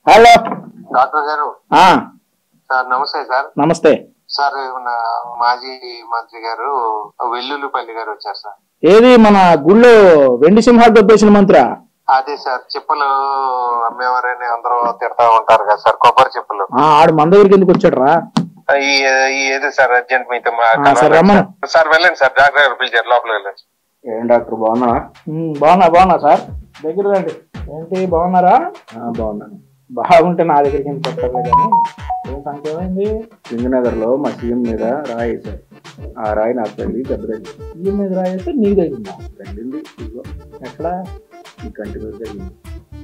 Hello doctor గారు. ఆ sir నమస్తే సార్. నమస్తే సార్ మన మాజీ మంత్రి గారు వెల్లుల్లిపల్లి గారు వచ్చారు సార్. ఏది మన గుళ్ళో వెండి సింహాలు దొబ్బేసిన మంత్రి? అదే సార్, చెప్పులు అమ్మేవారని అందరూ తిడతా ఉంటారు కదా సార్, కొబ్బరి చెప్పులు. ఆడు మన దగ్గరికి ఎందుకు వచ్చాడు రా? ఏది సార్ అర్జెంట్ మీతో సార్ వెళ్ళండి సార్, డాక్టర్ గారు పిలిచారు, లోపల వెళ్ళండి. ఏం డాక్టర్ బాగున్నా? బాగున్నా సార్. దగ్గర రండి. ఏంటి బాగున్నారా? బాగున్నాను. బాగుంటే నా దగ్గరికి ఏం చెప్పలేదు కానీ ఏం సంఖ్య ఏమైంది? సింగనగర్ లో మా సీఎం మీద రాయి వేశారు. ఆ రాయి నాకు తగిలి దెబ్బతింది. సీఎం మీద రాయి వేస్తే నీకు తగిలిందా? తగిలింది. ఎక్కడ? ఈ కంటి మీద తగిలింది.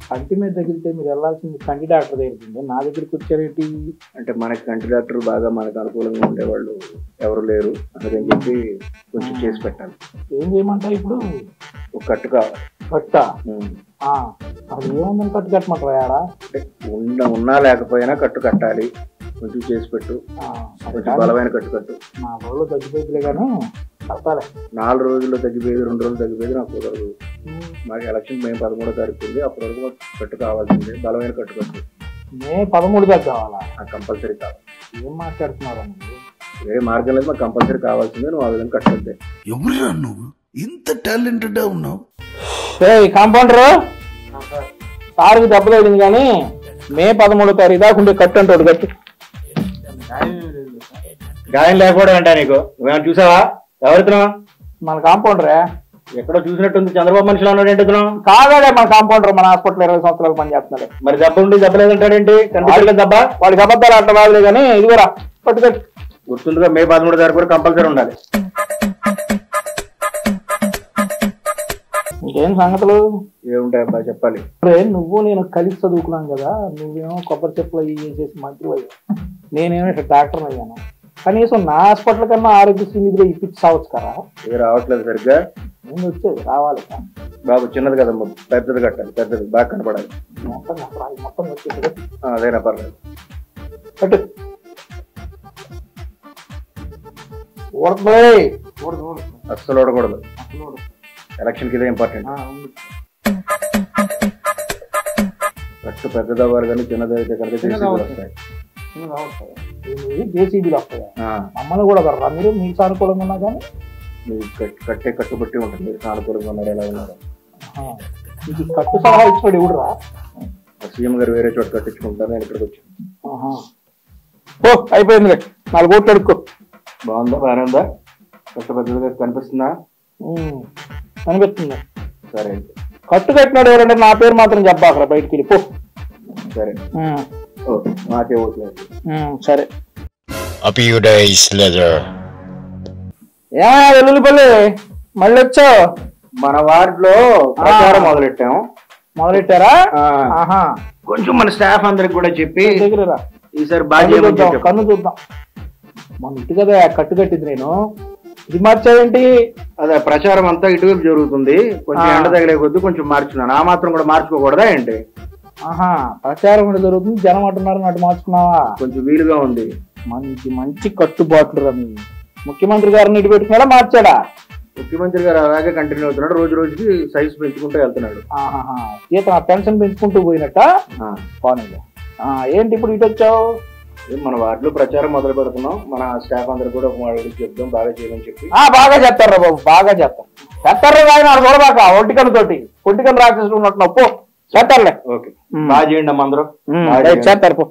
కంటి మీద తగిలితే మీరు వెళ్ళాల్సింది కంటి డాక్టర్ దగ్గరికి, నా దగ్గరికి వచ్చారేంటి? అంటే మనకి కంటి డాక్టర్ బాగా మనకు అనుకూలంగా ఉండేవాళ్ళు ఎవరు లేరు, అందుకని చెప్పి కొంచెం చేసి పెట్టాలి. ఏం చేయమంటావు ఇప్పుడు? ఒక కట్టు కావాలి. కట్టా? అది ఏముందని కట్టు కట్టమంటారా? ఉన్నా లేకపోయినా కట్టు కట్టాలి. కొంచెం చేసి పెట్టు, కొంచెం బలమైన కట్టు కట్టు. 4 రోజులు తగ్గిపోయిందిలే కానీ కట్టాలి. 4 రోజుల్లో తగ్గిపోయేది, 2 రోజులు తగ్గిపోయేది నాకు కుదరదు. మాకు ఎలక్షన్ మే 13వ తారీఖు ఉంది, అప్పటి వరకు కట్టు కావాల్సిందే, బలమైన కట్టు కట్టు. మే 13 దాకా కావాలా? కంపల్సరీ కావాలి. ఏం మాట్లాడుతున్నారా? వేరే మార్గం లేదు, మాకు కంపల్సరీ కావాల్సిందే. నువ్వు ఆ విధంగా కట్టద్దే. ఎవరురా నువ్వు ఇంత టాలెంటెడ్ ఉన్నావు? కాంపౌండర్ సార్కి దెబ్బ తగిలింది కానీ మే 13వ తారీఖు దాకా ఉండే కట్టు అంటాడు. కట్టు గాయం లేకపోవడం అంటా నీకు? నువ్వేమైనా చూసావా? ఎవరితున్నావు? మన కాంపౌండరే. ఎక్కడో చూసినట్టుంది, చంద్రబాబు మనిషిలో ఉన్నాడు. ఏంటి కాదా? మన కాంపౌండర్ మన హాస్పిటల్ 20 సంవత్సరాలు పనిచేస్తున్నాడు. మరి దెబ్బ ఉండి దెబ్బ లేదంటాడేంటి? కంటి దెబ్బ వాడికి అబద్ధాలు అట్లా బాగలే కానీ ఇదిగోరా పట్టుకట్టు. గుర్తుందిగా మే 13వ తారీఖు కూడా కంపల్సరీ ఉండాలి. ఇంకేం సంగతులు? ఏముంటాయి అబ్బా చెప్పాలి. నువ్వు నేను కలిసి చదువుకున్నాం కదా, నువ్వేమో కొబ్బరి చెప్పులు అవి చేసి మంత్రి అయ్యా, నేనేమో డాక్టర్ అయ్యాను. కనీసం నా హాస్పిటల్ కన్నా ఆరోగ్యశ్రీ నిధులు ఇప్పించి సావచ్చు కదా. ఏ రావట్లేదు సరిగ్గా. ముందు వచ్చేది రావాలి బాబు, చిన్నది కదమ్మా, పెద్దది కట్టాలి, పెద్దది బాగా కనపడాలి. మొత్తం వచ్చేది అదేనా పర్లేదు. కట్టు. అస్సలు ఓడకూడదు. ఎలక్షన్ కి ఇదే ఇంపార్టెంట్. కట్టు పెద్దదవ్వాలి కానీ చిన్నదైతే కనుక జేసీబీలు వస్తాయి. మమ్మల్ని కూడా కర్రా మీరు, మీకు సానుకూలంగా ఉన్నా కానీ మీరు కట్టే కట్టుబట్టి ఉంటుంది. మీరు సానుకూలంగా ఉన్నారు, ఎలా ఉన్నారు? మీకు కట్టు సలహా ఇచ్చాడు ఎవడురా? సీఎం గారు వేరే చోట కట్టించుకుంటారు, నేను ఇక్కడికి వచ్చాను. ఓ అయిపోయిందిలే, 4 ఓట్లు అడుక్కో. బాగుందా? బాగానే ఉందా? కట్టు పెద్దదిగా కనిపిస్తుందా? అనిపిస్తుంది. సరే, కట్టు కట్టినాడు ఎవరంటే నా పేరు మాత్రం చెప్పాకరా, బయటికి వెళ్ళి పో. సరే మాకే ఓట్లేదు. సరే. ఏమయ్యా వెల్లుల్లిపల్లి మళ్ళీ వచ్చావు? మన వార్డులో ప్రచారం మొదలెట్టారా? కొంచెం మన స్టాఫ్ అందరికి కూడా చెప్పి దగ్గర ఈసారి బాగా కన్ను చూద్దాం. మన ఇటు కదా కట్టు కట్టింది, నేను ఇది మార్చావేంటి? అదే ప్రచారం అంతా ఇటువైపు జరుగుతుంది, కొంచెం ఎండ తగిలే కొద్ది కొంచెం మార్చుకున్నాను. ఆ మాత్రం కూడా మార్చుకోకూడదా ఏంటి? ప్రచారం కూడా జరుగుతుంది, జనం అంటున్నారు, అటు మార్చుకున్నావా? కొంచెం వీలుగా ఉంది. మంచి కట్టుబాట్లు రమి. ముఖ్యమంత్రి గారిని ఇటు పెట్టుకున్నాడా మార్చాడా? ముఖ్యమంత్రి గారు అలాగే కంటిన్యూ అవుతున్నాడు, రోజు రోజుకి సైజ్ పెంచుకుంటూ వెళ్తున్నాడు. ఈత పెన్షన్ పెంచుకుంటూ పోయినట్ట. ఏంటి ఇప్పుడు ఇటు వచ్చావు? మన వార్డులో ప్రచారం మొదలు పెడుతున్నాం, మన స్టాఫ్ అందరు కూడా వాళ్ళకి చెప్తాం బాగా చేయమని చెప్పి. బాగా చెప్తారా బాబు, బాగా చెప్తారు. ఆయన చూడబాక ఒంటికన్ను తోటి రాక్షసులు ఉన్నట్టు పో. చేస్తారులే. ఓకే, బాగా చేయండి అమ్మ అందరూ. చేస్తారు పో.